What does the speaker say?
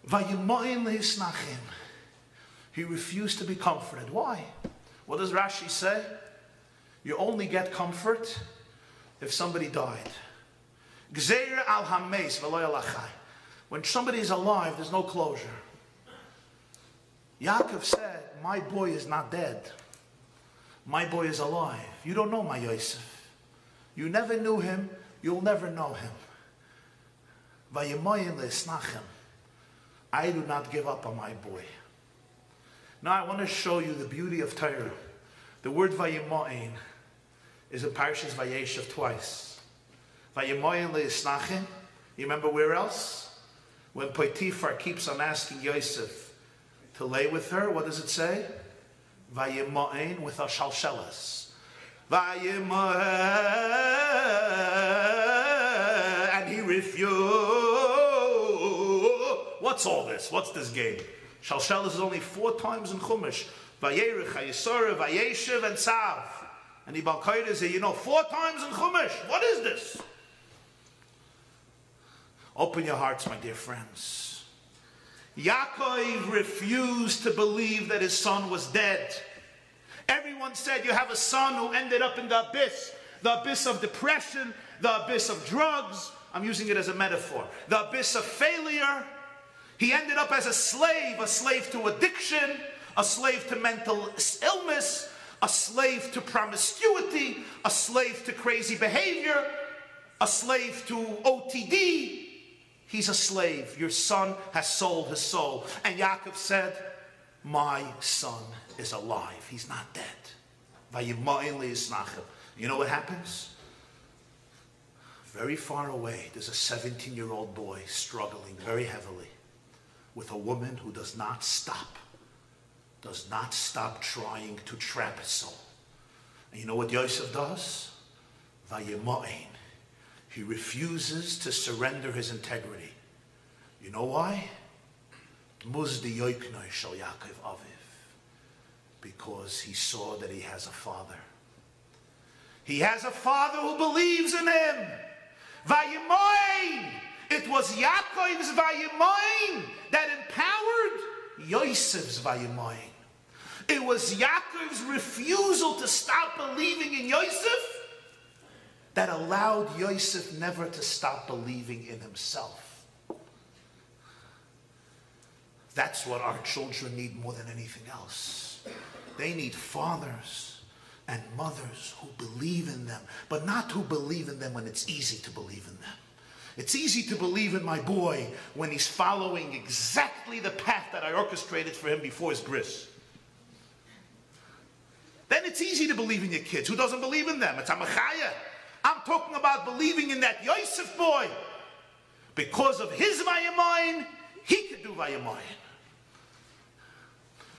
Vayimayin lehisnachim. He refused to be comforted. Why? What does Rashi say? You only get comfort if somebody died. Gzeir al hameis v'lo yalachai. When somebody is alive, there's no closure. Yakov said, my boy is not dead. My boy is alive. You don't know my Yosef. You never knew him. You'll never know him. Vayimayin lehisnachim. I do not give up on my boy. Now I want to show you the beauty of Torah. The word vayimayin is in Parshas Vayeshev twice. Vayimayin lehisnachim. You remember where else? When Potiphar keeps on asking Yosef to lay with her, what does it say? Vayimayin with a shalshelas. Vayimayin, and he refused. What's all this? What's this game? Shalshelas is only 4 times in Chumash. Vayerich, Hayisora, Vayeshev, and Tzav. And the Balkaida say, 4 times in Chumash. What is this? Open your hearts, my dear friends. Yakov refused to believe that his son was dead. Everyone said, you have a son who ended up in the abyss of depression, the abyss of drugs. I'm using it as a metaphor. The abyss of failure. He ended up as a slave to addiction, a slave to mental illness, a slave to promiscuity, a slave to crazy behavior, a slave to OTD. He's a slave. Your son has sold his soul. And Yakov said, my son is alive. He's not dead. You know what happens? Very far away, there's a 17-year-old boy struggling very heavily with a woman who does not stop trying to trap his soul. And you know what Yosef does? Vayimayin. He refuses to surrender his integrity. You know why? Muzdi yoiknoi shel Yaakov aviv. Because he saw that he has a father. He has a father who believes in him. Vayimayin. It was Yaakov's vayimayin that empowered Yosef's vayimayin. It was Yaakov's refusal to stop believing in Yosef that allowed Yosef never to stop believing in himself. That's what our children need more than anything else. They need fathers and mothers who believe in them, but not who believe in them when it's easy to believe in them. It's easy to believe in my boy when he's following exactly the path that I orchestrated for him before his bris. Then it's easy to believe in your kids. Who doesn't believe in them? It's Amachaya. I'm talking about believing in that Yosef boy. Because of his vayimayin, he could do vayimayin.